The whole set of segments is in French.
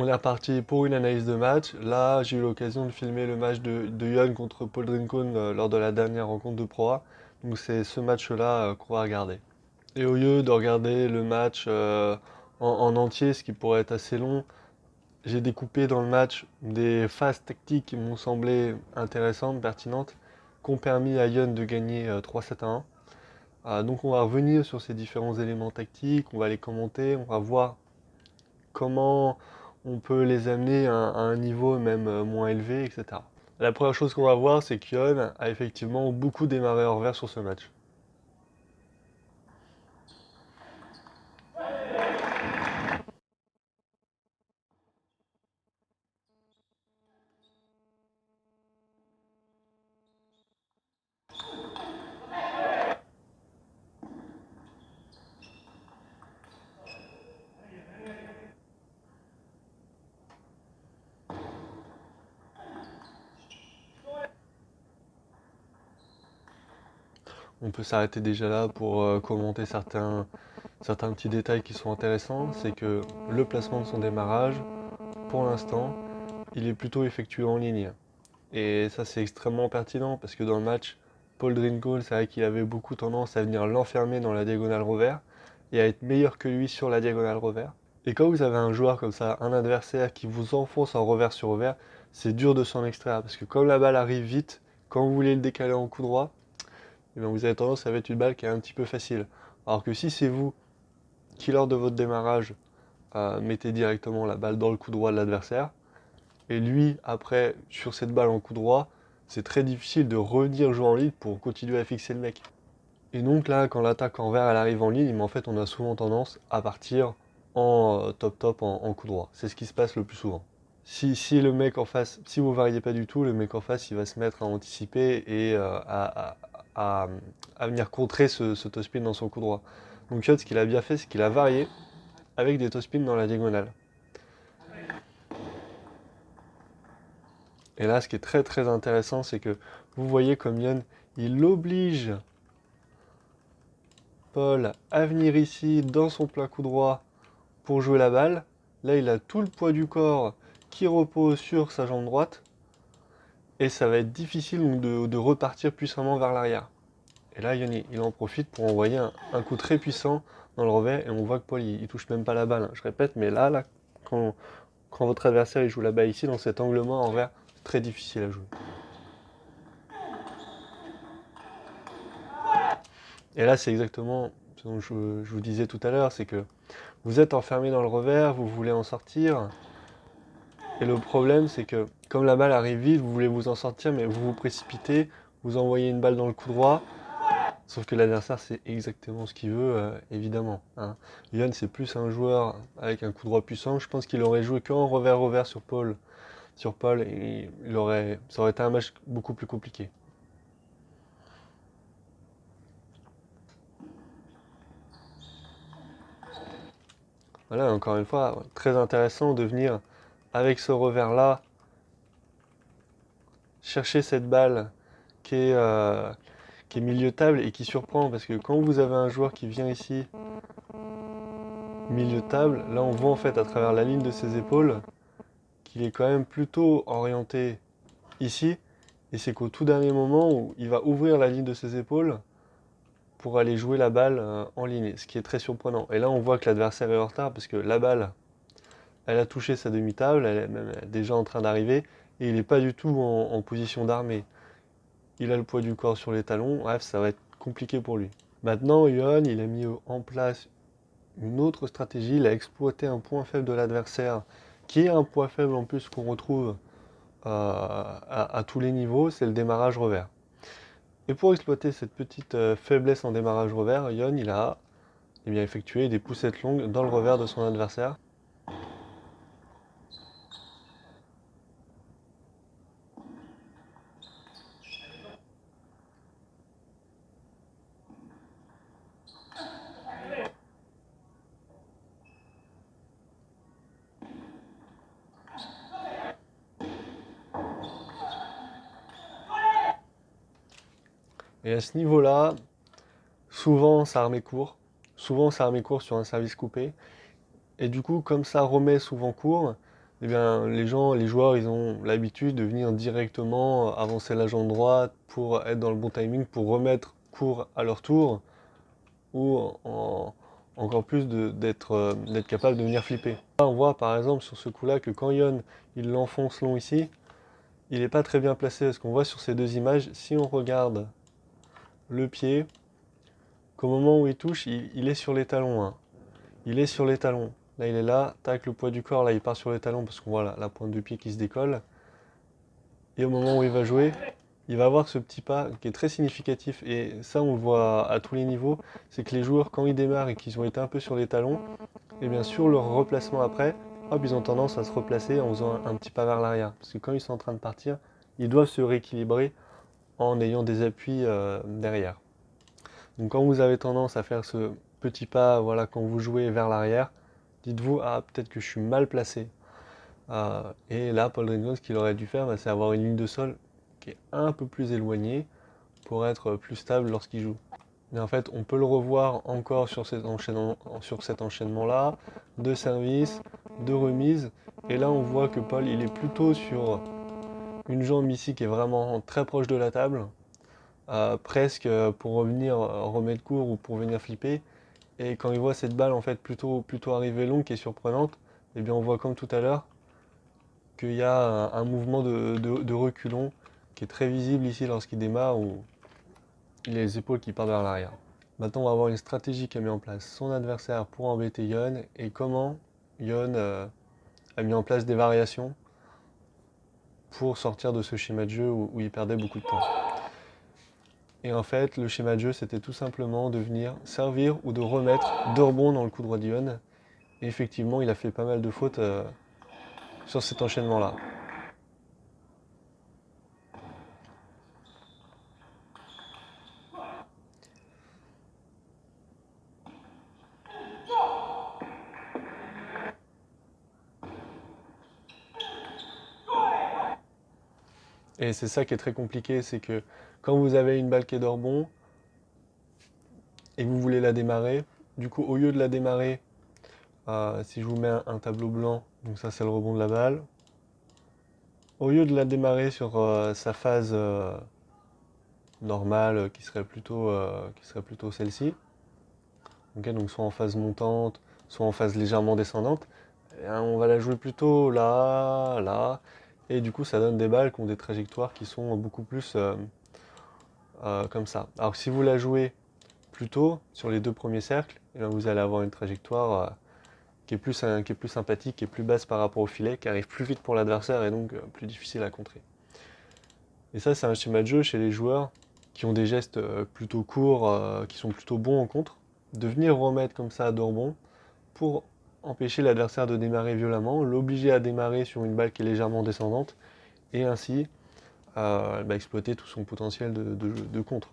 On est reparti pour une analyse de match. Là, j'ai eu l'occasion de filmer le match de Yon contre Paul Drincon lors de la dernière rencontre de Pro A. Donc c'est ce match-là qu'on va regarder. Et au lieu de regarder le match en entier, ce qui pourrait être assez long, j'ai découpé dans le match des phases tactiques qui m'ont semblé intéressantes, pertinentes, qui ont permis à Yon de gagner 3-7 à 1. Donc on va revenir sur ces différents éléments tactiques, on va les commenter, on va voir comment on peut les amener à un niveau même moins élevé, etc. La première chose qu'on va voir, c'est qu'Yon a effectivement beaucoup démarré en revers sur ce match. On peut s'arrêter déjà là pour commenter certains petits détails qui sont intéressants. C'est que le placement de son démarrage, pour l'instant, il est plutôt effectué en ligne. Et ça, c'est extrêmement pertinent parce que dans le match, Paul Drincol, c'est vrai qu'il avait beaucoup tendance à venir l'enfermer dans la diagonale revers et à être meilleur que lui sur la diagonale revers. Et quand vous avez un joueur comme ça, un adversaire qui vous enfonce en revers sur revers, c'est dur de s'en extraire parce que comme la balle arrive vite, quand vous voulez le décaler en coup droit, eh bien vous avez tendance à mettre une balle qui est un petit peu facile. Alors que si c'est vous qui, lors de votre démarrage, mettez directement la balle dans le coup droit de l'adversaire, et lui, après, sur cette balle en coup droit, c'est très difficile de revenir jouer en ligne pour continuer à fixer le mec. Et donc là, quand l'attaque envers elle arrive en ligne, mais en fait, on a souvent tendance à partir en top en coup droit. C'est ce qui se passe le plus souvent. Si le mec en face, si vous variez pas du tout, le mec en face, il va se mettre à anticiper et à- à venir contrer ce toe spin dans son coup droit. Donc Yot, ce qu'il a bien fait, c'est qu'il a varié avec des toe spins dans la diagonale. Et là, ce qui est très très intéressant, c'est que vous voyez comme Yon, il oblige Paul à venir ici dans son plein coup droit pour jouer la balle. Là, il a tout le poids du corps qui repose sur sa jambe droite. Et ça va être difficile donc, de repartir puissamment vers l'arrière. Et là, Yon, il en profite pour envoyer un coup très puissant dans le revers. Et on voit que Paul, il touche même pas la balle, hein. Je répète, mais là quand votre adversaire il joue la balle ici, dans cet angle mort en revers, c'est très difficile à jouer. Et là, c'est exactement ce dont je vous disais tout à l'heure, c'est que vous êtes enfermé dans le revers, vous voulez en sortir, et le problème, c'est que comme la balle arrive vite, vous voulez vous en sortir, mais vous vous précipitez, vous envoyez une balle dans le coup droit, sauf que l'adversaire, c'est exactement ce qu'il veut, évidemment, hein. Yann, c'est plus un joueur avec un coup droit puissant, je pense qu'il aurait joué qu'en revers-revers sur Paul, et ça aurait été un match beaucoup plus compliqué. Voilà, encore une fois, très intéressant de venir avec ce revers-là, chercher cette balle qui est, euh, qui est milieu de table et qui surprend parce que quand vous avez un joueur qui vient ici, milieu de table, là on voit en fait à travers la ligne de ses épaules qu'il est quand même plutôt orienté ici et c'est qu'au tout dernier moment où il va ouvrir la ligne de ses épaules pour aller jouer la balle en ligne, ce qui est très surprenant. Et là on voit que l'adversaire est en retard parce que la balle, elle a touché sa demi-table, elle est même déjà en train d'arriver et il n'est pas du tout en position d'armée. Il a le poids du corps sur les talons, bref, ça va être compliqué pour lui. Maintenant, Johan, il a mis en place une autre stratégie, il a exploité un point faible de l'adversaire, qui est un point faible en plus qu'on retrouve à tous les niveaux, c'est le démarrage revers. Et pour exploiter cette petite faiblesse en démarrage revers, Yon il a bien, effectué des poussettes longues dans le revers de son adversaire. Et à ce niveau-là, souvent ça remet court. Souvent ça remet court sur un service coupé. Et du coup, comme ça remet souvent court, eh bien, les joueurs, ils ont l'habitude de venir directement avancer la jambe droite pour être dans le bon timing, pour remettre court à leur tour, ou encore plus d'être capable de venir flipper. Là, on voit par exemple sur ce coup-là que quand Yon il l'enfonce long ici, il n'est pas très bien placé, parce qu'on voit sur ces deux images, si on regarde le pied, qu'au moment où il touche, il est sur les talons, hein. Il est sur les talons. Là, il est là, tac, le poids du corps, là, il part sur les talons parce qu'on voit la pointe du pied qui se décolle. Et au moment où il va jouer, il va avoir ce petit pas qui est très significatif. Et ça, on le voit à tous les niveaux. C'est que les joueurs, quand ils démarrent et qu'ils ont été un peu sur les talons, et bien sur leur replacement après, hop, ils ont tendance à se replacer en faisant un petit pas vers l'arrière. Parce que quand ils sont en train de partir, ils doivent se rééquilibrer en ayant des appuis derrière. Donc quand vous avez tendance à faire ce petit pas, voilà, quand vous jouez vers l'arrière, dites-vous, ah, peut-être que je suis mal placé. Et là, Paul Ringos, ce qu'il aurait dû faire, bah, c'est avoir une ligne de sol qui est un peu plus éloignée pour être plus stable lorsqu'il joue. Mais en fait, on peut le revoir encore sur cet enchaînement-là, de service, de remise. Et là, on voit que Paul, il est plutôt sur une jambe ici qui est vraiment très proche de la table, presque pour revenir remettre court ou pour venir flipper. Et quand il voit cette balle en fait plutôt arriver longue qui est surprenante, eh bien on voit comme tout à l'heure qu'il y a un mouvement de reculon qui est très visible ici lorsqu'il démarre, où il a les épaules qui partent vers l'arrière. Maintenant on va avoir une stratégie qu'a mis en place son adversaire pour embêter Yon, et comment Yon a mis en place des variations pour sortir de ce schéma de jeu où il perdait beaucoup de temps. Et en fait, le schéma de jeu, c'était tout simplement de venir servir ou de remettre deux rebonds dans le coup droit de Yon. Et effectivement, il a fait pas mal de fautes sur cet enchaînement-là. Et c'est ça qui est très compliqué, c'est que quand vous avez une balle qui est de rebond et que vous voulez la démarrer, du coup, au lieu de la démarrer, si je vous mets un tableau blanc, donc ça c'est le rebond de la balle, au lieu de la démarrer sur sa phase normale, qui serait plutôt celle-ci, okay, donc soit en phase montante, soit en phase légèrement descendante, on va la jouer plutôt là, là, et du coup ça donne des balles qui ont des trajectoires qui sont beaucoup plus comme ça. Alors que si vous la jouez plutôt sur les deux premiers cercles, eh bien, vous allez avoir une trajectoire qui est plus sympathique, qui est plus basse par rapport au filet, qui arrive plus vite pour l'adversaire et donc plus difficile à contrer. Et ça, c'est un schéma de jeu chez les joueurs qui ont des gestes plutôt courts, qui sont plutôt bons en contre, de venir remettre comme ça à dos rebond pour empêcher l'adversaire de démarrer violemment, l'obliger à démarrer sur une balle qui est légèrement descendante, et ainsi exploiter tout son potentiel de contre.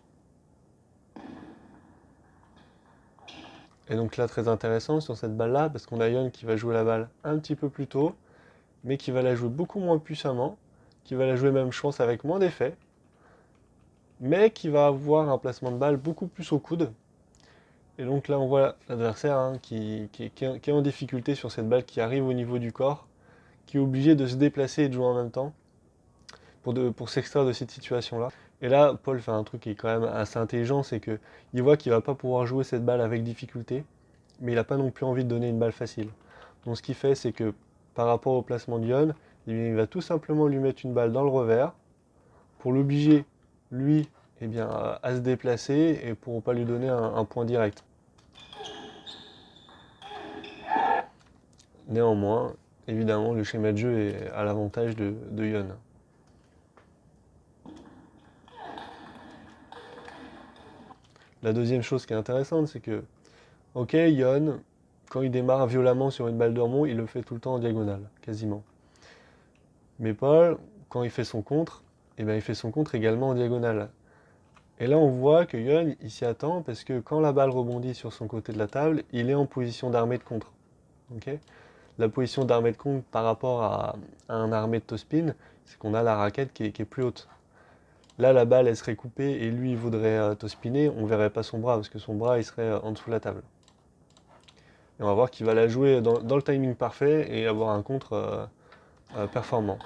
Et donc là, très intéressant sur cette balle-là, parce qu'on a Yon qui va jouer la balle un petit peu plus tôt, mais qui va la jouer beaucoup moins puissamment, qui va la jouer même, je pense, avec moins d'effet, mais qui va avoir un placement de balle beaucoup plus au coude. Et donc là, on voit l'adversaire qui est en difficulté sur cette balle qui arrive au niveau du corps, qui est obligé de se déplacer et de jouer en même temps pour s'extraire de cette situation-là. Et là, Paul fait un truc qui est quand même assez intelligent, c'est qu'il voit qu'il va pas pouvoir jouer cette balle avec difficulté, mais il n'a pas non plus envie de donner une balle facile. Donc ce qu'il fait, c'est que par rapport au placement de Yon, il va tout simplement lui mettre une balle dans le revers pour l'obliger, lui, à se déplacer et pour ne pas lui donner un point direct. Néanmoins, évidemment, le schéma de jeu est à l'avantage de Yon. La deuxième chose qui est intéressante, c'est que, ok, Yon, quand il démarre violemment sur une balle de rebond, il le fait tout le temps en diagonale, quasiment. Mais Paul, quand il fait son contre, il fait son contre également en diagonale. Et là, on voit que Yon, il s'y attend parce que quand la balle rebondit sur son côté de la table, il est en position d'armée de contre. Okay, la position d'armée de contre par rapport à un armé de toe-spin, c'est qu'on a la raquette qui est plus haute. Là, la balle, elle serait coupée et lui, il voudrait toe-spinner, on ne verrait pas son bras parce que son bras, il serait en dessous de la table. Et on va voir qu'il va la jouer dans le timing parfait et avoir un contre performant.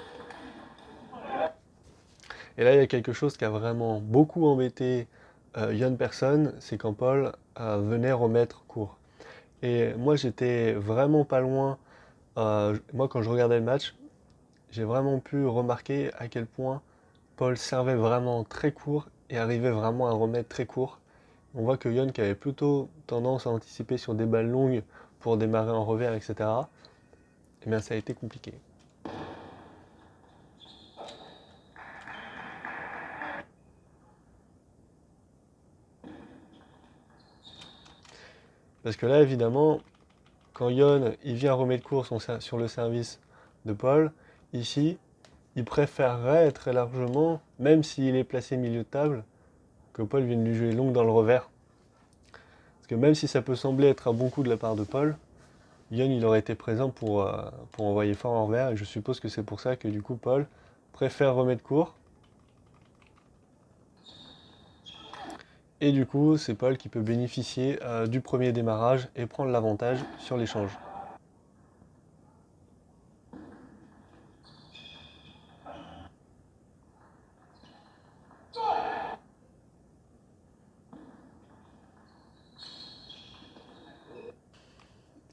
Et là, il y a quelque chose qui a vraiment beaucoup embêté Jon Persson, c'est quand Paul venait remettre court. Et moi, j'étais vraiment pas loin. Moi, quand je regardais le match, j'ai vraiment pu remarquer à quel point Paul servait vraiment très court et arrivait vraiment à remettre très court. On voit que Jon, qui avait plutôt tendance à anticiper sur des balles longues pour démarrer en revers, etc., eh bien, ça a été compliqué. Parce que là, évidemment, quand Jon il vient remettre court sur le service de Paul, ici, il préférerait très largement, même s'il est placé milieu de table, que Paul vienne lui jouer longue dans le revers. Parce que même si ça peut sembler être un bon coup de la part de Paul, Jon il aurait été présent pour envoyer fort en revers, et je suppose que c'est pour ça que du coup Paul préfère remettre court. Et du coup, c'est Paul qui peut bénéficier du premier démarrage et prendre l'avantage sur l'échange.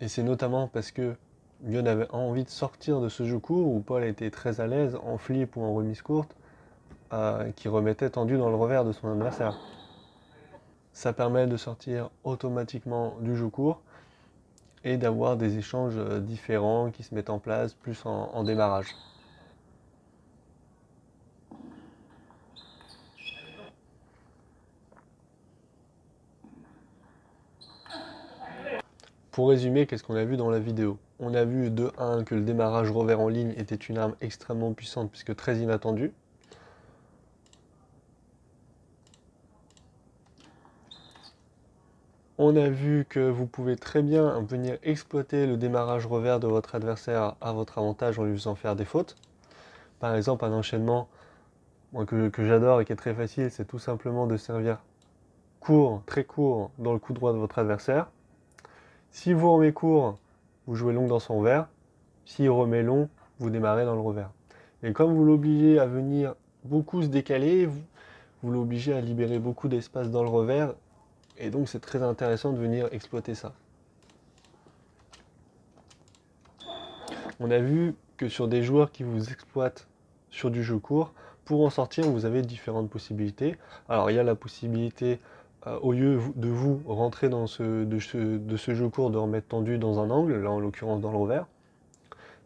Et c'est notamment parce que Jon avait envie de sortir de ce jeu court où Paul était très à l'aise en flip ou en remise courte, qui remettait tendu dans le revers de son adversaire. Ça permet de sortir automatiquement du jeu court et d'avoir des échanges différents qui se mettent en place plus en démarrage. Pour résumer, qu'est-ce qu'on a vu dans la vidéo? On a vu de 1 que le démarrage revers en ligne était une arme extrêmement puissante puisque très inattendue. On a vu que vous pouvez très bien venir exploiter le démarrage revers de votre adversaire à votre avantage en lui faisant faire des fautes. Par exemple, un enchaînement moi, que j'adore et qui est très facile, c'est tout simplement de servir court, très court, dans le coup droit de votre adversaire. Si vous remet court, vous jouez long dans son revers. S'il remet long, vous démarrez dans le revers. Et comme vous l'obligez à venir beaucoup se décaler, vous l'obligez à libérer beaucoup d'espace dans le revers. Et donc c'est très intéressant de venir exploiter ça. On a vu que sur des joueurs qui vous exploitent sur du jeu court, pour en sortir, vous avez différentes possibilités. Alors il y a la possibilité, au lieu de vous rentrer dans de ce jeu court, de remettre tendu dans un angle, là en l'occurrence dans le revers,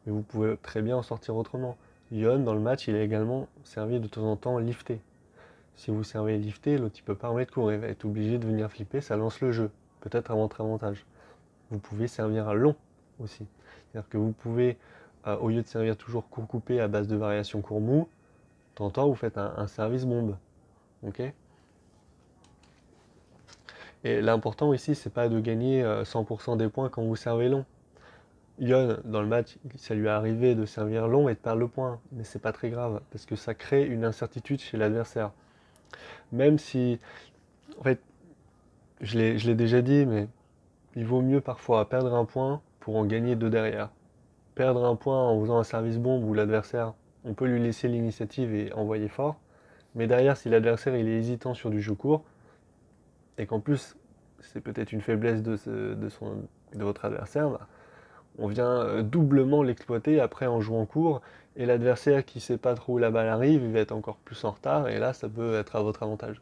mais vous pouvez très bien en sortir autrement. Jon, dans le match, il a également servi de temps en temps lifté. Si vous servez lifté, l'autre il peut pas remettre court, il va être obligé de venir flipper, ça lance le jeu, peut-être à votre avantage. Vous pouvez servir à long aussi. C'est-à-dire que vous pouvez, au lieu de servir toujours court coupé à base de variation court mou, de temps en temps vous faites un service bombe. Okay, et l'important ici, c'est pas de gagner 100% des points quand vous servez long. Jon, dans le match, ça lui est arrivé de servir long et de perdre le point, mais c'est pas très grave, parce que ça crée une incertitude chez l'adversaire. Même si, en fait, je l'ai déjà dit, mais il vaut mieux parfois perdre un point pour en gagner deux derrière. Perdre un point en faisant un service bombe où l'adversaire, on peut lui laisser l'initiative et envoyer fort, mais derrière, si l'adversaire il est hésitant sur du jeu court, et qu'en plus c'est peut-être une faiblesse de votre adversaire, bah, on vient doublement l'exploiter après en jouant court, et l'adversaire qui sait pas trop où la balle arrive, il va être encore plus en retard, et là ça peut être à votre avantage.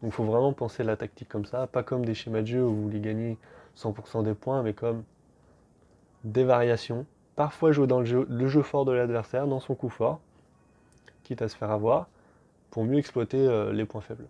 Donc il faut vraiment penser la tactique comme ça, pas comme des schémas de jeu où vous voulez gagner 100% des points, mais comme des variations. Parfois jouer dans le jeu fort de l'adversaire, dans son coup fort, quitte à se faire avoir, pour mieux exploiter les points faibles.